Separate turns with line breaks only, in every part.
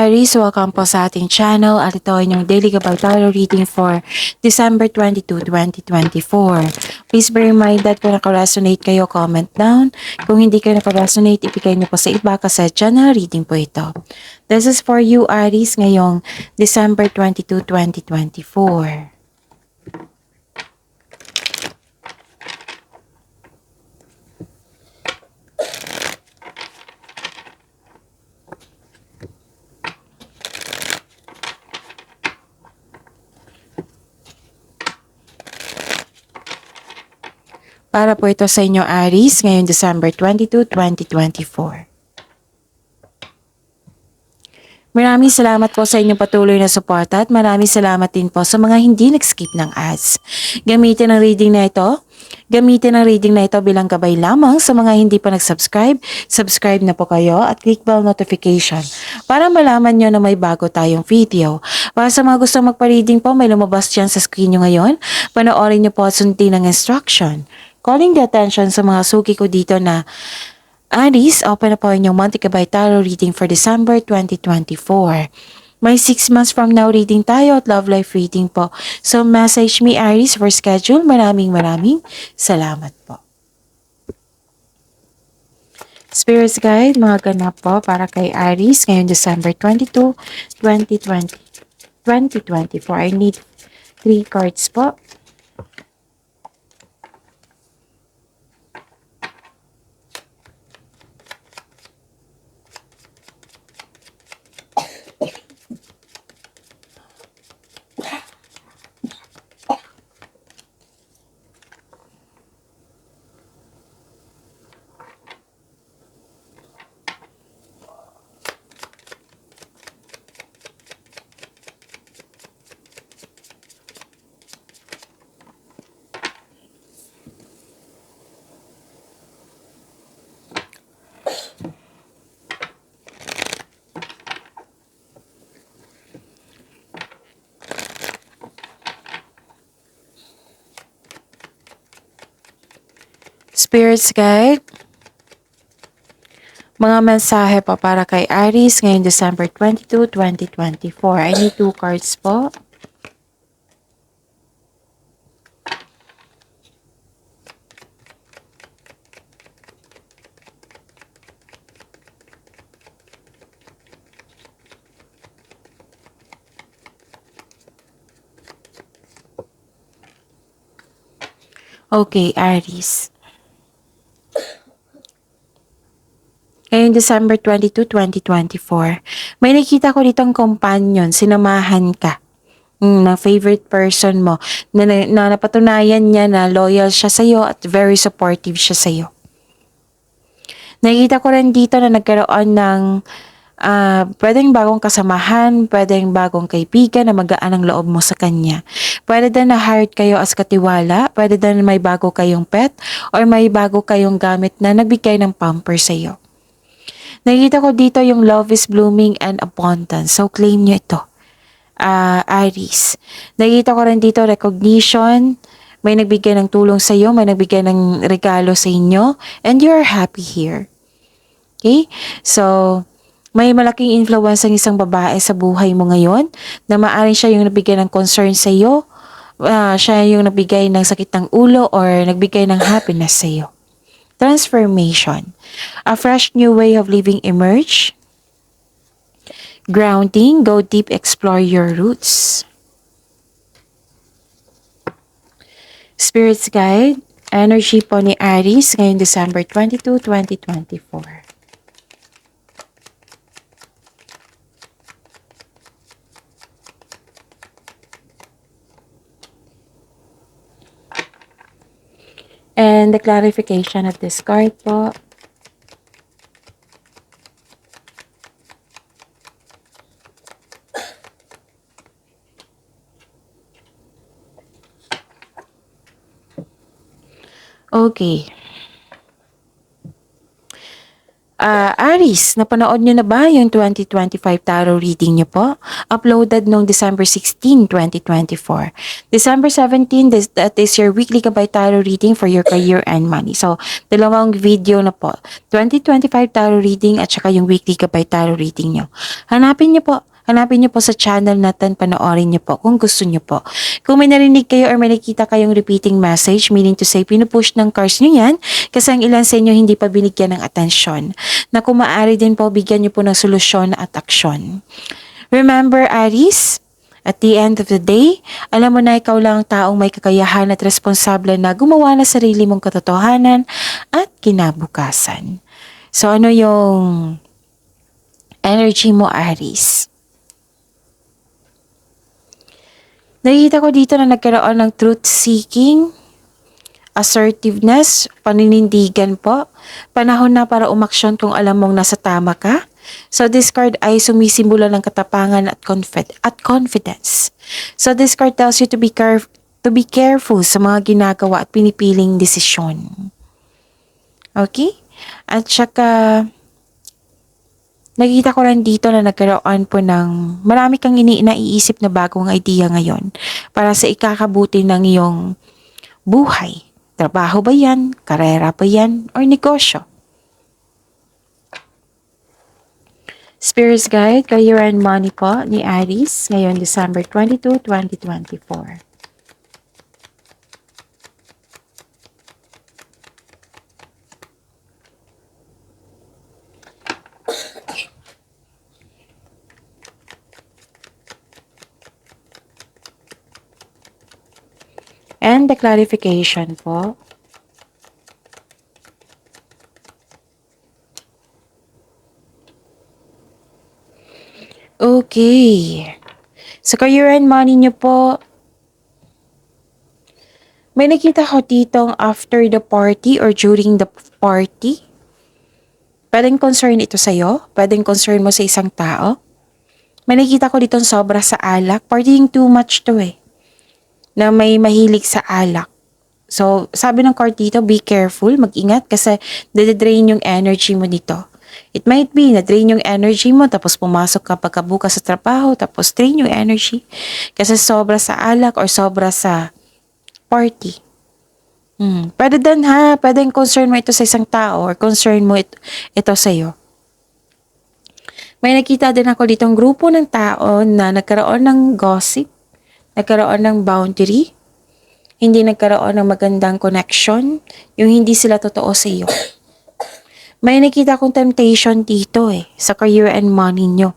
Aries, welcome po sa ating channel at ito ay inyong daily gabay tarot reading for December 22, 2024. Please bear in mind that kung nakaresonate kayo, comment down. Kung hindi kayo nakaresonate, ibigay niyo po sa iba kasi channel reading po ito. This is for you, Aries, ngayong December 22, 2024. Para po ito sa inyo, Aries, ngayong December 22, 2024. Maraming salamat po sa inyong patuloy na suporta at maraming salamat din po sa mga hindi nag-skip ng ads. Gamitin ang reading na ito bilang gabay lamang sa mga hindi pa nag-subscribe. Subscribe na po kayo at click bell notification para malaman nyo na may bago tayong video. Para sa mga gusto magpa-reading po, may lumabas dyan sa screen nyo ngayon. Panoorin nyo po at sundin ang instruction. Calling the attention sa mga suki ko dito na Aries, open na po inyong monthly gabay tarot reading for December 2024. May 6 months from now reading tayo at love life reading po. So message me Aries for schedule. Maraming salamat po. Spirits Guide, mga ganap po para kay Aries ngayong December 22, 2024. I need 3 cards po. Spirits Guide, mga mensahe po para kay Aries ngayong December 22, 2024. I need 2 cards po. Okay, Aries. Ngayong December 22, 2024, may nakita ko ditong companion, sinamahan ka ng favorite person mo na napatunayan niya na loyal siya sa'yo at very supportive siya sa'yo. Nakita ko rin dito na nagkaroon ng pwedeng bagong kasamahan, pwedeng bagong kaibigan na magaan ang loob mo sa kanya. Pwede din na hired kayo as katiwala, pwede din may bago kayong pet, or may bago kayong gamit na nagbigay ng pamper sa'yo. Nakita ko dito yung love is blooming and abundance. So, claim nyo ito. Aries. Nakita ko rin dito recognition. May nagbigay ng tulong sa iyo. May nagbigay ng regalo sa inyo. And you're happy here. Okay? So, may malaking influence ang isang babae sa buhay mo ngayon na maaaring siya yung nagbigay ng concern sa iyo. Siya yung nagbigay ng sakit ng ulo or nagbigay ng happiness sa iyo. Transformation. A fresh new way of living emerge. Grounding. Go deep, explore your roots. Spirits Guide. Energy po ni Aries ngayong December 22, 2024. And the clarification of this card po. Okay. Aries, napanood nyo na ba yung 2025 tarot reading nyo po? Uploaded noong December 16, 2024. December 17, that is your weekly gabay tarot reading for your career and money. So, dalawang video na po. 2025 tarot reading at saka yung weekly gabay tarot reading nyo. Hanapin nyo po. Hanapin nyo po sa channel natin, panoorin nyo po kung gusto nyo po. Kung may narinig kayo or may nakita kayong repeating message, meaning to say, pinupush ng cards nyo yan, kasi ang ilan sa inyo hindi pa binigyan ng atensyon. Na kung maaari din po, bigyan nyo po ng solusyon at aksyon. Remember, Aries, at the end of the day, alam mo na ikaw lang ang taong may kakayahan at responsable na gumawa na sarili mong katotohanan at kinabukasan. So, ano yung energy mo, Aries? Nakikita ko dito na nagkaroon ng truth-seeking, assertiveness, paninindigan po. Panahon na para umaksyon kung alam mong nasa tama ka. So this card ay sumisimbolo ng katapangan at confidence. So this card tells you to be careful sa mga ginagawa at pinipiling desisyon. Okay? At saka nakita ko rin dito na nagkaroon po ng marami kang naiisip na bagong idea ngayon para sa ikakabuti ng iyong buhay. Trabaho ba yan? Karera ba yan? Or negosyo? Spirit's Guide, Career and Money po ni Aries ngayon December 22, 2024. And the clarification po. Okay. Sa career and money nyo po, may nakita ko ditong after the party or during the party. Pwedeng concern ito sa'yo. Pwedeng concern mo sa isang tao. May nakita ko ditong sobra sa alak. Partying too much to eh. Na may mahilig sa alak. So, sabi ng card dito, be careful, mag-ingat kasi drain yung energy mo dito. It might be na drain yung energy mo tapos pumasok ka pagkabukas sa trabaho tapos drain yung energy kasi sobra sa alak or sobra sa party. Pwede din ha, pwedeng concern mo ito sa isang tao or concern mo ito sa'yo. May nakita din ako ditong grupo ng tao na nagkaroon ng gossip, nagkaroon ng boundary, hindi nagkaroon ng magandang connection, yung hindi sila totoo sa iyo. May nakita akong temptation dito sa career and money nyo,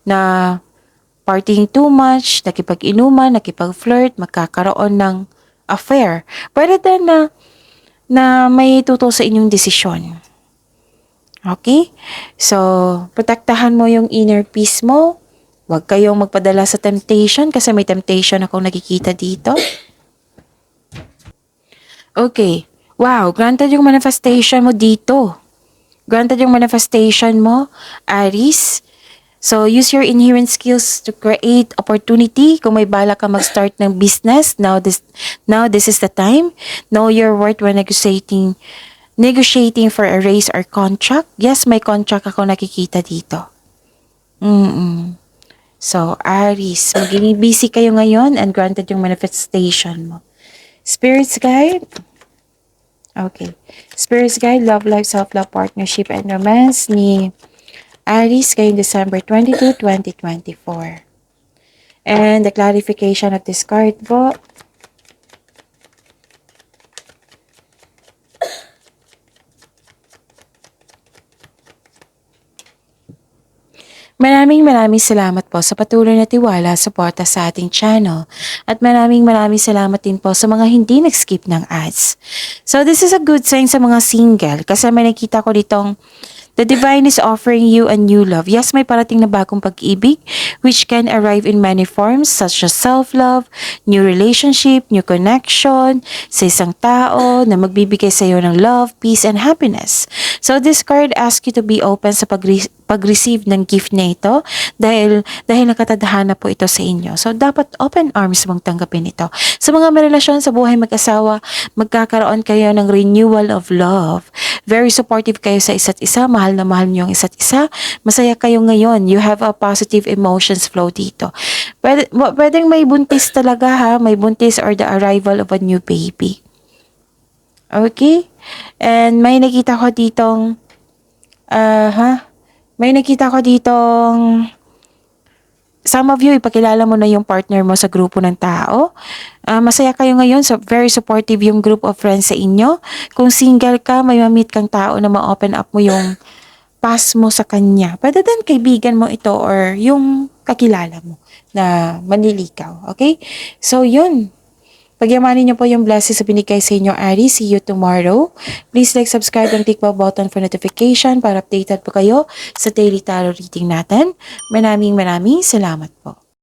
na partying too much, nakipag-inuman, nakipag-flirt, magkakaroon ng affair. Pwede din na may tuto sa inyong desisyon. Okay? So, protektahan mo yung inner peace mo. Huwag kayong magpadala sa temptation kasi may temptation akong nakikita dito. Okay. Wow, granted yung manifestation mo dito. Granted yung manifestation mo, Aries. So, use your inherent skills to create opportunity. Kung may bala ka mag-start ng business, now this is the time. Know your worth when negotiating for a raise or contract. Yes, may contract ako nakikita dito. So, Aries, maging busy kayo ngayon and granted yung manifestation mo. Spirit's Guide. Okay. Spirit's Guide, Love Life, Self-Love, Partnership, and Romance ni Aries ngayong December 22, 2024. And the clarification of this card po. Maraming salamat po sa patuloy na tiwala, suporta sa ating channel. At maraming salamat din po sa mga hindi nag-skip ng ads. So this is a good sign sa mga single kasi may nakita ko ditong the divine is offering you a new love. Yes, may parating na bagong pag-ibig which can arrive in many forms such as self-love, new relationship, new connection sa isang tao na magbibigay sa iyo ng love, peace, and happiness. So this card asks you to be open sa pag-receive ng gift na ito dahil nakatadhana po ito sa inyo. So, dapat open arms mong tanggapin ito. Sa mga may relasyon sa buhay mag-asawa, magkakaroon kayo ng renewal of love. Very supportive kayo sa isa't isa. Mahal na mahal niyo ang isa't isa. Masaya kayo ngayon. You have a positive emotions flow dito. Pwedeng may buntis talaga ha. May buntis or the arrival of a new baby. Okay? And may nakita ko ditong may nakita ko ditong some of you, ipakilala mo na yung partner mo sa grupo ng tao. Masaya kayo ngayon. So, very supportive yung group of friends sa inyo. Kung single ka, may ma-meet kang tao na ma-open up mo yung past mo sa kanya. Pwede din kaibigan mo ito or yung kakilala mo na manlilikaw. Okay? So, yun. Pagyamanin niyo po yung blessings sa binigay sa inyo, Aries. See you tomorrow. Please like, subscribe, and click bell button for notification para updated po kayo sa daily tarot reading natin. Maraming salamat po.